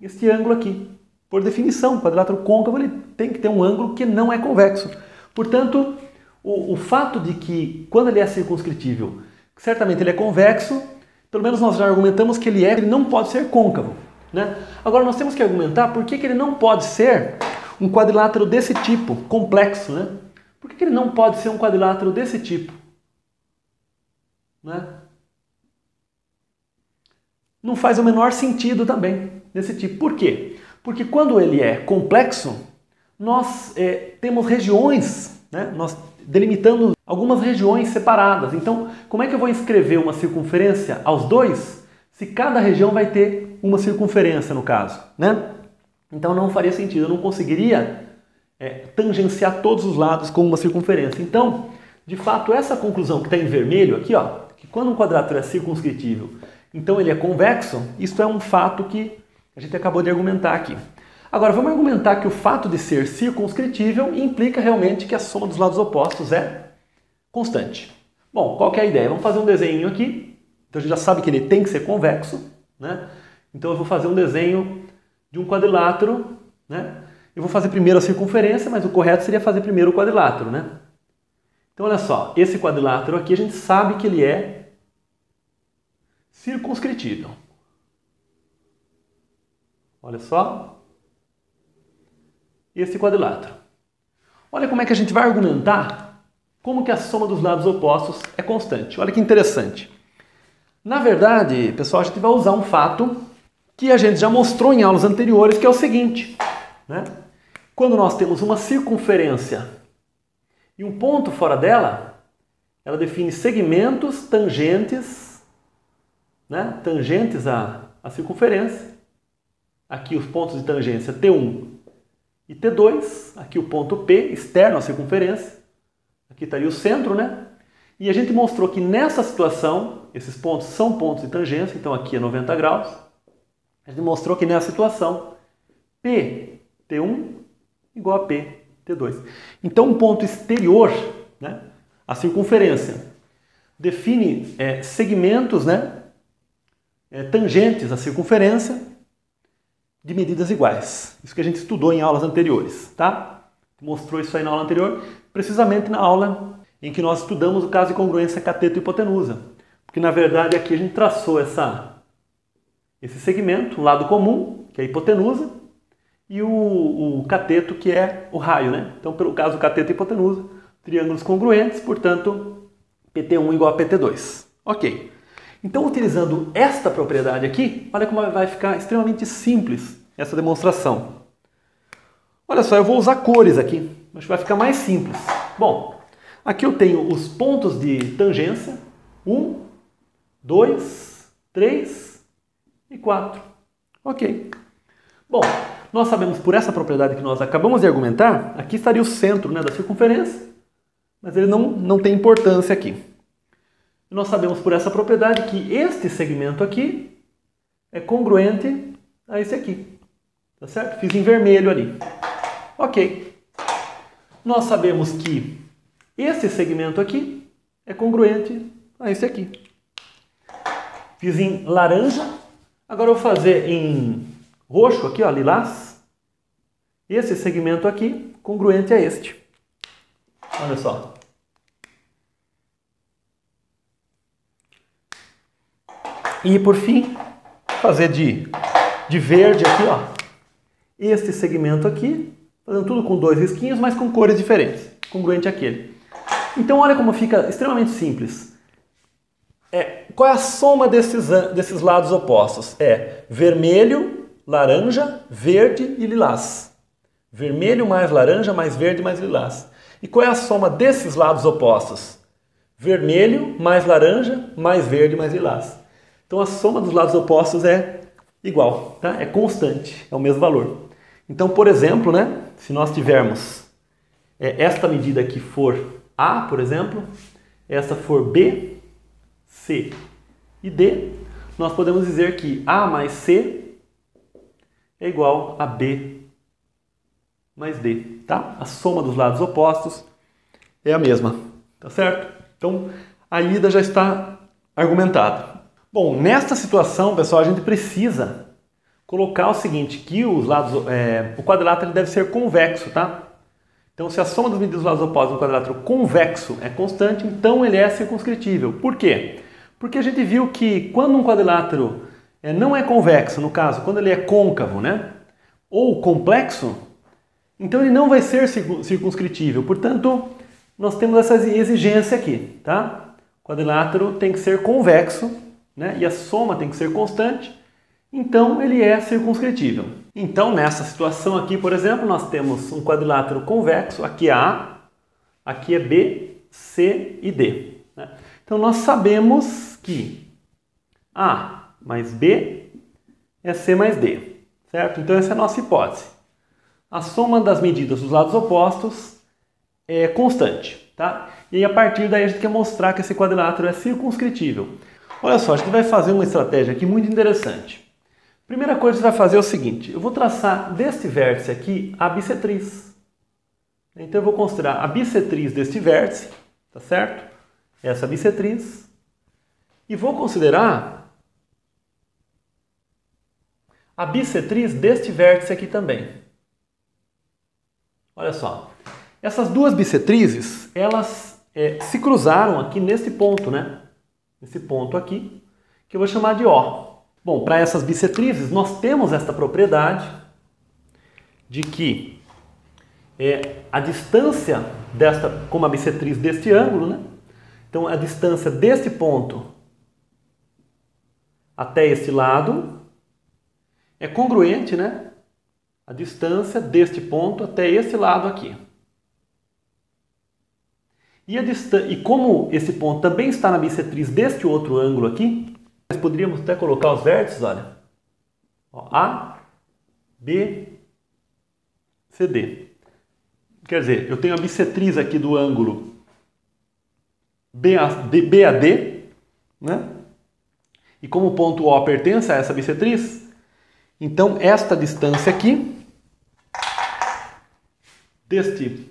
Este ângulo aqui. Por definição, o quadrilátero côncavo ele tem que ter um ângulo que não é convexo. Portanto, o fato de que, quando ele é circunscritível, certamente ele é convexo, pelo menos nós já argumentamos que ele não pode ser côncavo, né? Agora nós temos que argumentar por que ele não pode ser um quadrilátero desse tipo, complexo, né? Por que ele não pode ser um quadrilátero desse tipo? Né? Não faz o menor sentido também desse tipo. Por quê? Porque quando ele é complexo, nós temos regiões, né? Nós delimitamos algumas regiões separadas. Então, como é que eu vou inscrever uma circunferência aos dois se cada região vai ter uma circunferência, no caso, né? Então não faria sentido, eu não conseguiria tangenciar todos os lados com uma circunferência. Então, de fato, essa conclusão que está em vermelho aqui, ó, que quando um quadrilátero é circunscritível, então ele é convexo, isso é um fato que a gente acabou de argumentar aqui. Agora, vamos argumentar que o fato de ser circunscritível implica realmente que a soma dos lados opostos é constante. Bom, qual que é a ideia? Vamos fazer um desenho aqui. Então a gente já sabe que ele tem que ser convexo, né? Então eu vou fazer um desenho de um quadrilátero, né? Eu vou fazer primeiro a circunferência, mas o correto seria fazer primeiro o quadrilátero, né? Então olha só, esse quadrilátero aqui a gente sabe que ele é circunscritível. Olha só. Esse quadrilátero. Olha como é que a gente vai argumentar como que a soma dos lados opostos é constante. Olha que interessante. Na verdade, pessoal, a gente vai usar um fato que a gente já mostrou em aulas anteriores, que é o seguinte, né? Quando nós temos uma circunferência e um ponto fora dela, ela define segmentos tangentes, né? Tangentes à circunferência. Aqui os pontos de tangência T1 e T2, aqui o ponto P, externo à circunferência, aqui estaria o centro, né? E a gente mostrou que nessa situação, esses pontos são pontos de tangência, então aqui é 90 graus. A gente mostrou que nessa situação, PT1 igual a PT2. Então um ponto exterior, né, a circunferência, define segmentos, né, tangentes à circunferência, de medidas iguais. Isso que a gente estudou em aulas anteriores, tá? Mostrou isso aí na aula anterior, precisamente na aula em que nós estudamos o caso de congruência cateto e hipotenusa. Porque na verdade aqui a gente traçou esse segmento, o lado comum, que é a hipotenusa, e o cateto, que é o raio, né? Então, pelo caso do cateto e hipotenusa, triângulos congruentes, portanto, PT1 igual a PT2. Ok. Então, utilizando esta propriedade aqui, olha como vai ficar extremamente simples essa demonstração. Olha só, eu vou usar cores aqui, mas vai ficar mais simples. Bom, aqui eu tenho os pontos de tangência, 1, 2, 3 e 4. Ok. Bom, nós sabemos por essa propriedade que nós acabamos de argumentar, aqui estaria o centro, né, da circunferência, mas ele não tem importância aqui. Nós sabemos por essa propriedade que este segmento aqui é congruente a esse aqui. Tá certo? Fiz em vermelho ali. Ok. Nós sabemos que esse segmento aqui é congruente a esse aqui. Fiz em laranja. Agora eu vou fazer em roxo aqui, ó, lilás. Esse segmento aqui congruente a este. Olha só. E por fim, fazer de verde aqui, ó, este segmento aqui, fazendo tudo com 2 risquinhos, mas com cores diferentes, congruente àquele. Então olha como fica extremamente simples. Qual é a soma desses lados opostos? É vermelho, laranja, verde e lilás. Vermelho mais laranja mais verde mais lilás. E qual é a soma desses lados opostos? Vermelho mais laranja mais verde mais lilás. Então a soma dos lados opostos é igual, tá? É constante, é o mesmo valor. Então, por exemplo, né, se nós tivermos esta medida aqui for A, por exemplo, esta for B, C e D, nós podemos dizer que A mais C é igual a B mais D, tá? A soma dos lados opostos é a mesma, tá certo? Então, a ida já está argumentada. Bom, nesta situação, pessoal, a gente precisa colocar o seguinte, que os lados, o quadrilátero ele deve ser convexo, tá? Então, se a soma das medidas dos lados opostos do quadrilátero convexo é constante, então ele é circunscritível. Por quê? Porque a gente viu que quando um quadrilátero não é convexo, no caso, quando ele é côncavo, né? Ou complexo, então ele não vai ser circunscritível. Portanto, nós temos essa exigência aqui, tá? O quadrilátero tem que ser convexo, né? E a soma tem que ser constante, então ele é circunscritível. Então, nessa situação aqui, por exemplo, nós temos um quadrilátero convexo, aqui é A, aqui é B, C e D. Né? Então, nós sabemos que A mais B é C mais D, certo? Então, essa é a nossa hipótese. A soma das medidas dos lados opostos é constante, tá? E aí, a partir daí a gente quer mostrar que esse quadrilátero é circunscritível. Olha só, a gente vai fazer uma estratégia aqui muito interessante. Primeira coisa que você vai fazer é o seguinte, eu vou traçar deste vértice aqui a bissetriz. Então eu vou considerar a bissetriz deste vértice, tá certo? Essa bissetriz. E vou considerar a bissetriz deste vértice aqui também. Olha só, essas duas bissetrizes, elas se cruzaram aqui nesse ponto, né? Nesse ponto aqui, que eu vou chamar de O. Bom, para essas bissetrizes, nós temos esta propriedade de que a distância desta, como a bissetriz deste ângulo, né? Então, a distância deste ponto até esse lado é congruente, né? A distância deste ponto até esse lado aqui. E como esse ponto também está na bissetriz deste outro ângulo aqui, nós poderíamos até colocar os vértices, olha. Ó, A, B, C, D. Quer dizer, eu tenho a bissetriz aqui do ângulo BAD, né? E como o ponto O pertence a essa bissetriz, então esta distância aqui, deste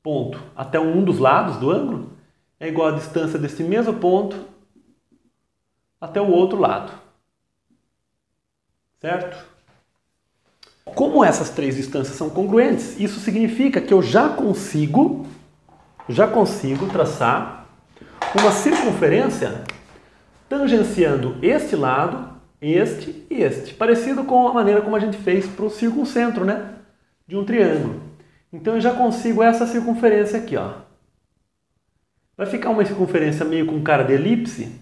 ponto até um dos lados do ângulo, é igual à distância deste mesmo ponto até o outro lado. Certo? Como essas três distâncias são congruentes, isso significa que eu já consigo traçar uma circunferência tangenciando este lado, este e este. Parecido com a maneira como a gente fez para o circuncentro, né? De um triângulo. Então eu já consigo essa circunferência aqui, ó. Vai ficar uma circunferência meio com cara de elipse,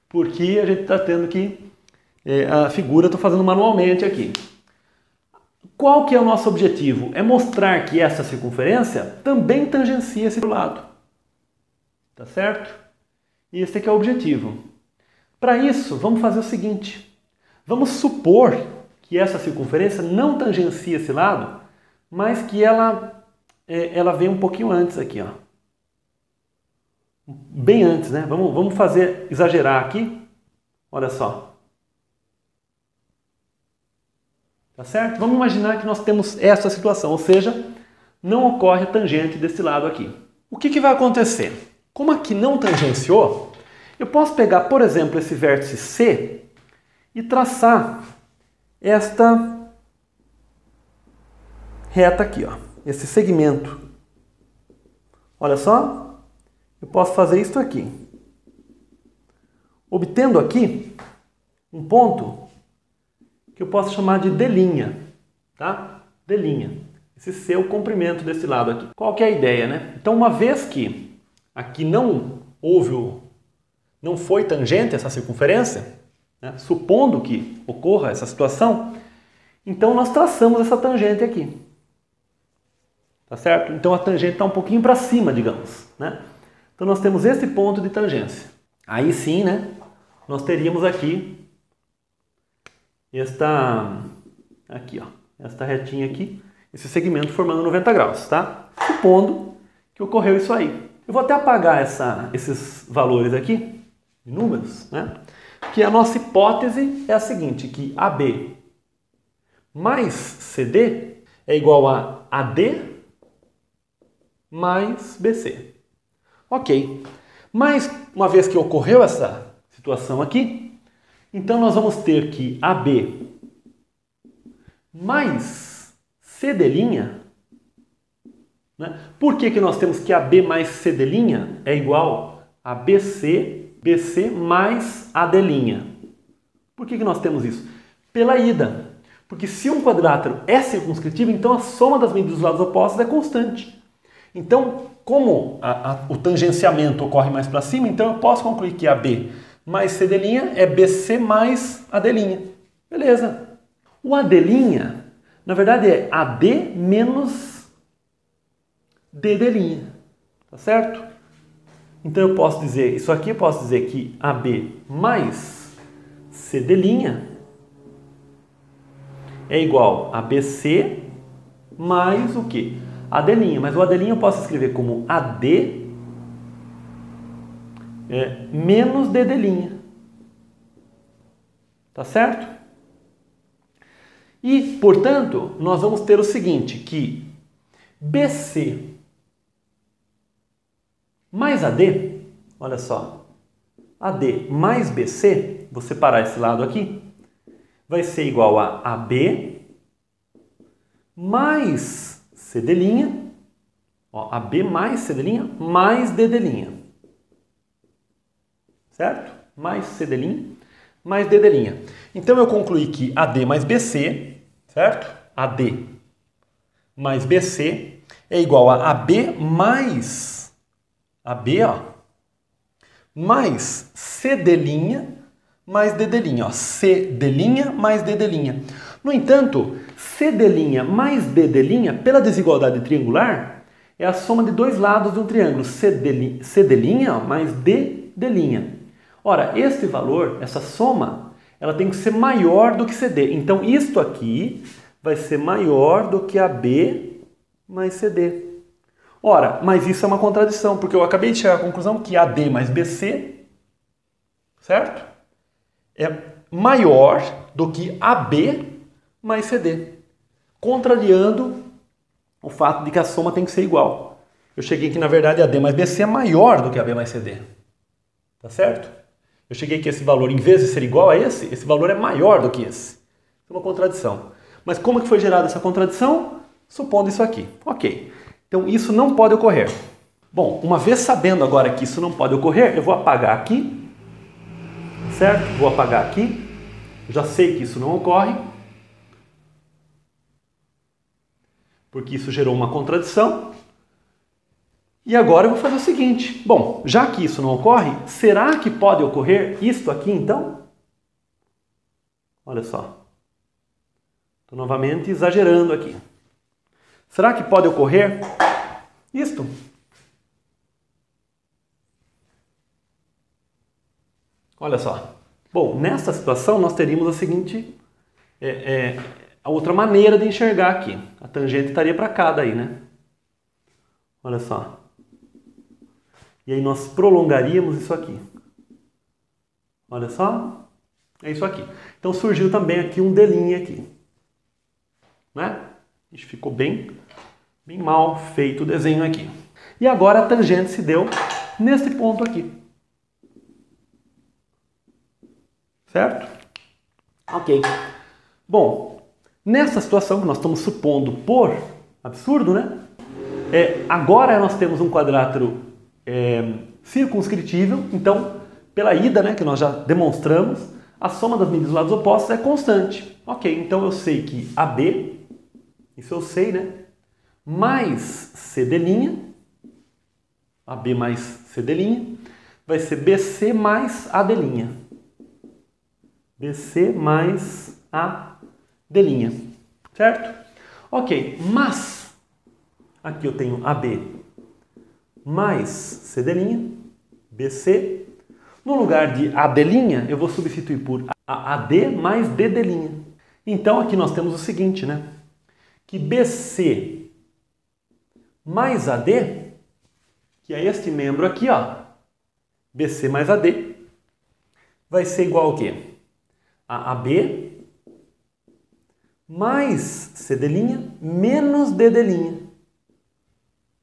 porque a gente está tendo que... a figura eu estou fazendo manualmente aqui. Qual que é o nosso objetivo? É mostrar que essa circunferência também tangencia esse lado. Tá certo? E esse aqui é o objetivo. Para isso, vamos fazer o seguinte. Vamos supor que essa circunferência não tangencia esse lado, mas que ela vem um pouquinho antes aqui, ó. Bem antes, né? Vamos exagerar aqui. Olha só. Tá certo? Vamos imaginar que nós temos essa situação, ou seja, não ocorre a tangente desse lado aqui. O que vai acontecer? Como aqui não tangenciou, eu posso pegar, por exemplo, esse vértice C e traçar esta reta aqui, ó, esse segmento. Olha só, eu posso fazer isso aqui, obtendo aqui um ponto que eu posso chamar de D', tá? D'. Esse C é o comprimento desse lado aqui. Qual que é a ideia, né? Então, uma vez que aqui não foi tangente essa circunferência, né? Supondo que ocorra essa situação, então nós traçamos essa tangente aqui. Tá certo? Então a tangente está um pouquinho para cima, digamos, né? Então nós temos esse ponto de tangência. Aí sim, né? Nós teríamos aqui esta retinha aqui, esse segmento formando 90 graus, tá? Supondo que ocorreu isso aí. Eu vou até apagar esses valores aqui, de números, né? Que a nossa hipótese é a seguinte, que AB mais CD é igual a AD mais BC. Ok. Mas, uma vez que ocorreu essa situação aqui, então nós vamos ter que AB mais CD', né? Por que nós temos que AB mais CD' é igual a BC mais AD'? Por que nós temos isso? Pela ida. Porque se um quadrilátero é circunscritivo, então a soma das medidas dos lados opostos é constante. Então, como o tangenciamento ocorre mais para cima, então eu posso concluir que AB mais CD' é BC mais AD'. Beleza. O AD', na verdade, é AD menos DD'. Tá certo? Então eu posso dizer, isso aqui eu posso dizer que AB mais CD' é igual a BC mais o quê? AD', mas o AD' eu posso escrever como AD menos DD'. Tá certo? E, portanto, nós vamos ter o seguinte, que BC mais AD, olha só, AD mais BC, vou separar esse lado aqui, vai ser igual a AB mais CD', ó, AB mais CD' mais DD'. Certo? Mais CD' mais DD'. Então eu concluí que AD mais BC, certo? AD mais BC é igual a AB mais AB, ó, mais CD' mais DD', ó, CD' mais DD'. No entanto, CD' mais DD', pela desigualdade triangular, é a soma de dois lados de um triângulo, CD' ó, mais DD'. Ora, este valor, essa soma, ela tem que ser maior do que CD. Então, isto aqui vai ser maior do que AB mais CD. Ora, mas isso é uma contradição, porque eu acabei de chegar à conclusão que AD mais BC, certo? É maior do que AB mais CD, contrariando o fato de que a soma tem que ser igual. Eu cheguei que, na verdade, AD mais BC é maior do que AB mais CD. Tá certo? Eu cheguei que esse valor, em vez de ser igual a esse valor é maior do que esse. É uma contradição. Mas como que foi gerada essa contradição? Supondo isso aqui. Ok. Então, isso não pode ocorrer. Bom, uma vez sabendo agora que isso não pode ocorrer, eu vou apagar aqui. Certo? Vou apagar aqui. Já sei que isso não ocorre. Porque isso gerou uma contradição. E agora eu vou fazer o seguinte. Bom, já que isso não ocorre, será que pode ocorrer isto aqui então? Olha só. Estou novamente exagerando aqui. Será que pode ocorrer isto? Olha só. Bom, nessa situação nós teríamos a seguinte, a outra maneira de enxergar aqui. A tangente estaria para cá daí, né? Olha só. E aí nós prolongaríamos isso aqui. Olha só. É isso aqui. Então surgiu também aqui um D' aqui. Né? Ficou bem mal feito o desenho aqui. E agora a tangente se deu nesse ponto aqui. Certo? Ok. Bom, nessa situação que nós estamos supondo por absurdo, né? Agora nós temos um quadrátero circunscritível, então, pela ida, né, que nós já demonstramos, a soma das medidas dos lados opostos é constante. Ok, então eu sei que AB, isso eu sei, né, mais CD', AB mais CD', vai ser BC mais AD'. BC mais AD', certo? Ok, mas aqui eu tenho AB mais CD', BC. No lugar de AD', eu vou substituir por AD mais DD'. Então aqui nós temos o seguinte, né? Que BC mais AD, que é este membro aqui, ó, BC mais AD, vai ser igual ao quê? A AB mais CD' menos DD'.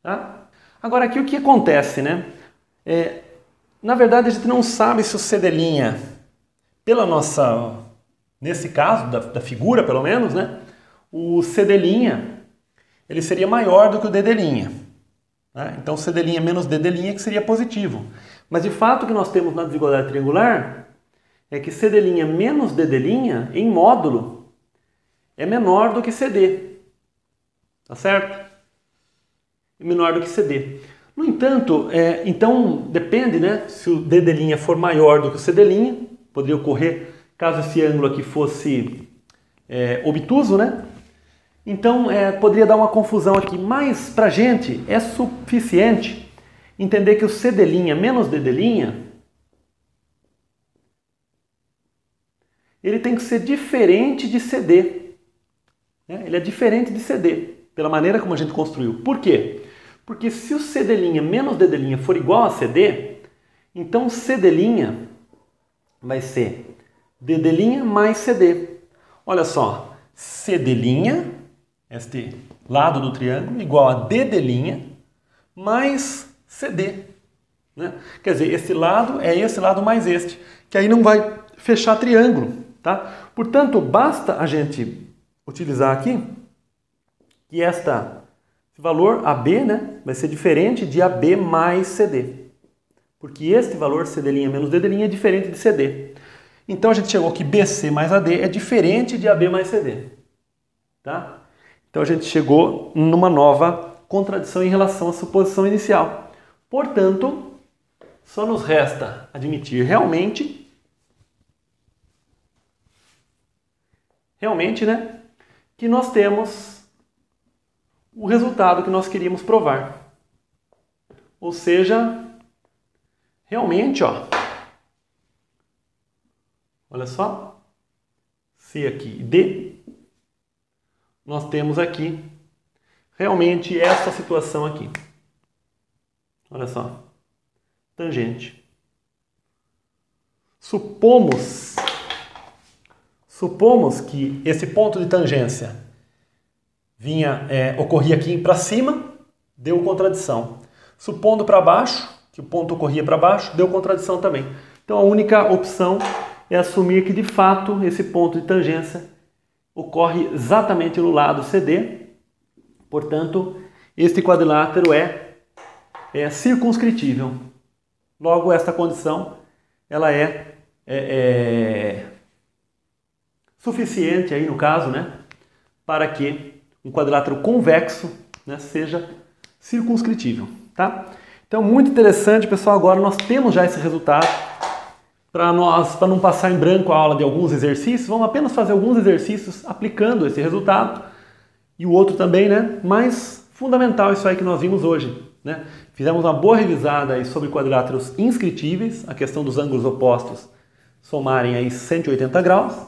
Tá? Agora aqui o que acontece, né? Na verdade a gente não sabe se o CD', pela nossa, nesse caso da figura pelo menos, né? O CD', ele seria maior do que o DD'. Né? Então CD' menos DD' que seria positivo. Mas de fato o que nós temos na desigualdade triangular é que CD' menos DD' em módulo é menor do que CD. Tá certo? É menor do que CD. No entanto, então depende, né? Se o DD' for maior do que o CD', poderia ocorrer caso esse ângulo aqui fosse obtuso, né? Então poderia dar uma confusão aqui, mas pra gente é suficiente entender que o CD' menos DD' ele tem que ser diferente de CD. Né? Ele é diferente de CD. pela maneira como a gente construiu. Por quê? Porque se o CD' menos DD' for igual a CD, então CD' vai ser DD' mais CD. Olha só, CD', este lado do triângulo, igual a DD' mais CD. Né? Quer dizer, esse lado é esse lado mais este, que aí não vai fechar triângulo. Tá? Portanto, basta a gente utilizar aqui que esse valor AB, né, vai ser diferente de AB mais CD. Porque este valor CD' menos DD' é diferente de CD. Então a gente chegou que BC mais AD é diferente de AB mais CD. Tá? Então a gente chegou numa nova contradição em relação à suposição inicial. Portanto, só nos resta admitir realmente, né, que nós temos o resultado que nós queríamos provar. Ou seja, realmente, ó, olha só, C aqui e D, nós temos aqui realmente essa situação aqui. Olha só, tangente. Supomos que esse ponto de tangência ocorria aqui para cima, deu contradição. Supondo para baixo, que o ponto ocorria para baixo, deu contradição também. Então a única opção é assumir que de fato esse ponto de tangência ocorre exatamente no lado CD. Portanto, este quadrilátero é circunscritível. Logo, esta condição ela é suficiente aí no caso, né, para que um quadrilátero convexo, né, seja circunscritível, tá? Então, muito interessante, pessoal. Agora nós temos já esse resultado. Para não passar em branco a aula de alguns exercícios, vamos apenas fazer alguns exercícios aplicando esse resultado e o outro também, né? Mas fundamental isso aí que nós vimos hoje, né? Fizemos uma boa revisada aí sobre quadriláteros inscritíveis, a questão dos ângulos opostos somarem aí 180 graus,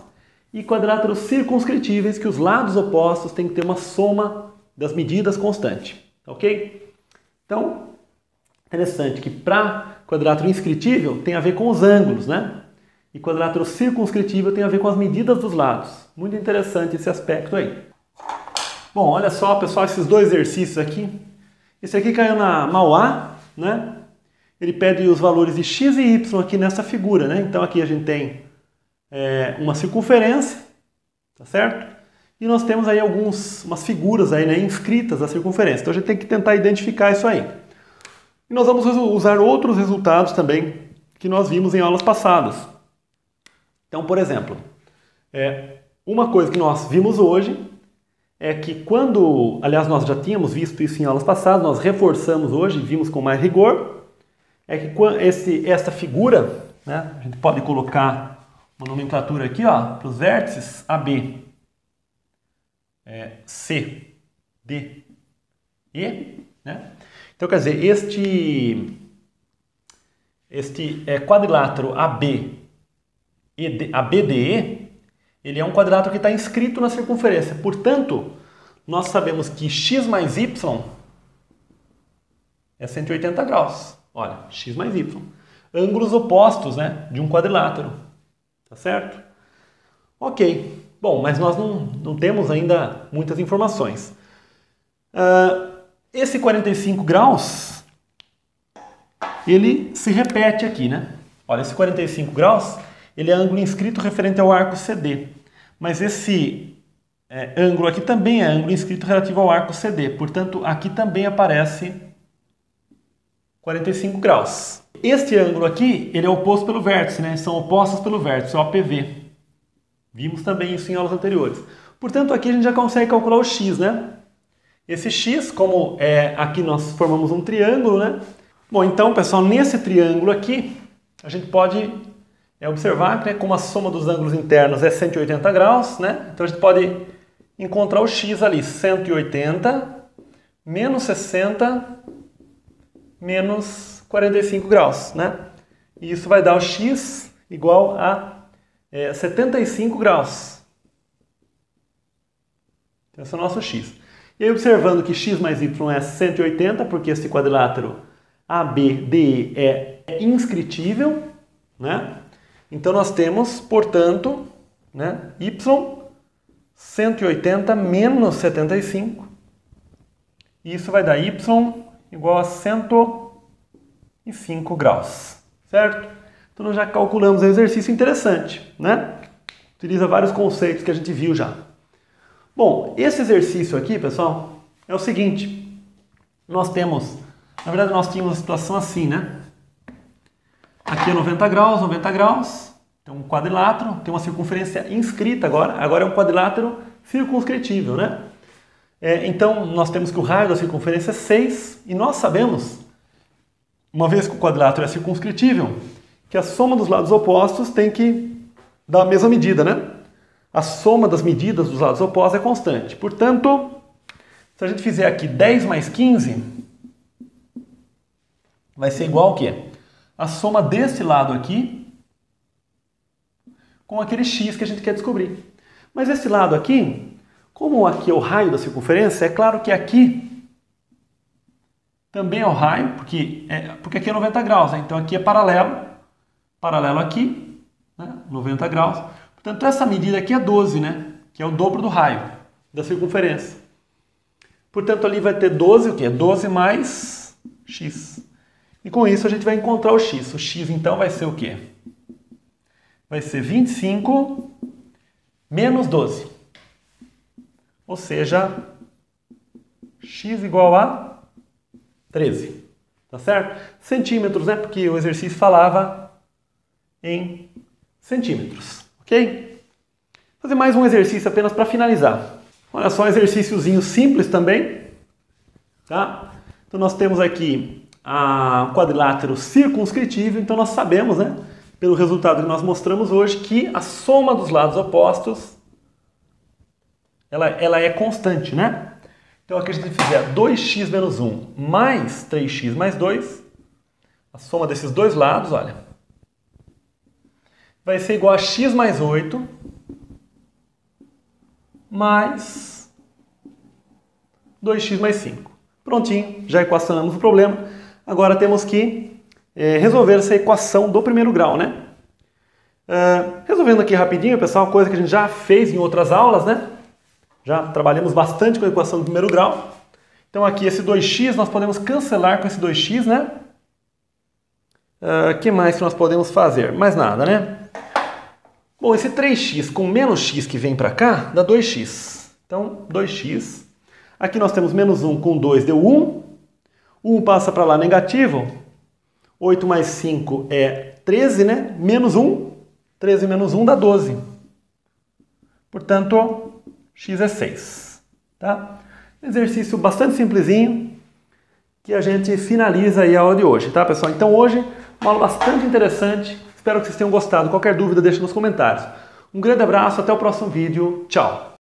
e quadriláteros circunscritíveis, que os lados opostos têm que ter uma soma das medidas constante, ok? Então, interessante que para quadrilátero inscritível tem a ver com os ângulos, né? E quadrilátero circunscritível tem a ver com as medidas dos lados. Muito interessante esse aspecto aí. Bom, olha só, pessoal, esses dois exercícios aqui. Esse aqui caiu na Mauá, né? Ele pede os valores de x e y aqui nessa figura, né? Então aqui a gente tem uma circunferência, tá certo? E nós temos aí umas figuras aí, né, inscritas da circunferência. Então a gente tem que tentar identificar isso aí. E nós vamos usar outros resultados também que nós vimos em aulas passadas. Então, por exemplo, uma coisa que nós vimos hoje é que aliás, nós já tínhamos visto isso em aulas passadas, nós reforçamos hoje, vimos com mais rigor, é que esta figura, né, a gente pode colocar uma nomenclatura aqui, ó, para os vértices AB, C, D, E, né? Então, quer dizer, este quadrilátero ABDE, ele é um quadrilátero que está inscrito na circunferência. Portanto, nós sabemos que x mais y é 180 graus. Olha, x mais y. Ângulos opostos, né, de um quadrilátero. Tá certo? Ok. Bom, mas nós não temos ainda muitas informações. Esse 45 graus, ele se repete aqui, né? Olha, esse 45 graus, ele é ângulo inscrito referente ao arco CD. Mas esse ângulo aqui também é ângulo inscrito relativo ao arco CD. Portanto, aqui também aparece 45 graus. Este ângulo aqui, ele é oposto pelo vértice, né? São opostos pelo vértice, o OPV. Vimos também isso em aulas anteriores. Portanto, aqui a gente já consegue calcular o x, né? Esse x, como aqui nós formamos um triângulo, né? Bom, então, pessoal, nesse triângulo aqui, a gente pode observar que, né, como a soma dos ângulos internos é 180 graus, né? Então a gente pode encontrar o x ali, 180 menos 60 menos 45 graus, né? E isso vai dar o x igual a 75 graus. Então, esse é o nosso x. E aí, observando que x mais y é 180, porque esse quadrilátero ABDE é inscritível, né? Então, nós temos, portanto, né, y 180 menos 75. E isso vai dar y igual a 105 graus, certo? Então, nós já calculamos um exercício interessante, né? Utiliza vários conceitos que a gente viu já. Bom, esse exercício aqui, pessoal, é o seguinte. Nós temos, na verdade, nós tínhamos a situação assim, né? Aqui é 90 graus, tem um quadrilátero, tem uma circunferência inscrita agora é um quadrilátero circunscritível, né? Então, nós temos que o raio da circunferência é 6, e nós sabemos, uma vez que o quadrilátero é circunscritível, que a soma dos lados opostos tem que dar a mesma medida, né? A soma das medidas dos lados opostos é constante. Portanto, se a gente fizer aqui 10 mais 15, vai ser igual ao quê? A soma desse lado aqui com aquele x que a gente quer descobrir. Mas esse lado aqui, como aqui é o raio da circunferência, é claro que aqui também é o raio, porque aqui é 90 graus, né? Então aqui é paralelo aqui, né? 90 graus. Portanto, essa medida aqui é 12, né? Que é o dobro do raio da circunferência. Portanto, ali vai ter 12, o quê? 12 mais x. E com isso a gente vai encontrar o x. O x, então, vai ser o quê? Vai ser 25 menos 12. Ou seja, x igual a 13. Tá certo? Centímetros, né? Porque o exercício falava em centímetros. Ok? Vou fazer mais um exercício apenas para finalizar. Olha só, um exercíciozinho simples também. Tá? Então nós temos aqui o quadrilátero circunscritível. Então nós sabemos, né, pelo resultado que nós mostramos hoje, que a soma dos lados opostos ela é constante, né? Então aqui a gente fizer 2x menos 1 mais 3x mais 2, a soma desses dois lados, olha, vai ser igual a x mais 8 mais 2x mais 5. Prontinho, já equacionamos o problema. Agora temos que resolver essa equação do primeiro grau, né? Resolvendo aqui rapidinho, pessoal, coisa que a gente já fez em outras aulas, né? Já trabalhamos bastante com a equação do primeiro grau. Então aqui esse 2x nós podemos cancelar com esse 2x, né? Que mais que nós podemos fazer? Mais nada, né? Bom, esse 3x com menos x que vem para cá, dá 2x. Então, 2x. Aqui nós temos menos 1 com 2, deu 1. 1 passa para lá negativo. 8 mais 5 é 13, né? Menos 1. 13 menos 1 dá 12. Portanto, x é 6. Tá? Exercício bastante simplesinho que a gente finaliza aí a aula de hoje, tá, pessoal? Então, hoje, uma aula bastante interessante. Espero que vocês tenham gostado. Qualquer dúvida, deixe nos comentários. Um grande abraço, até o próximo vídeo. Tchau!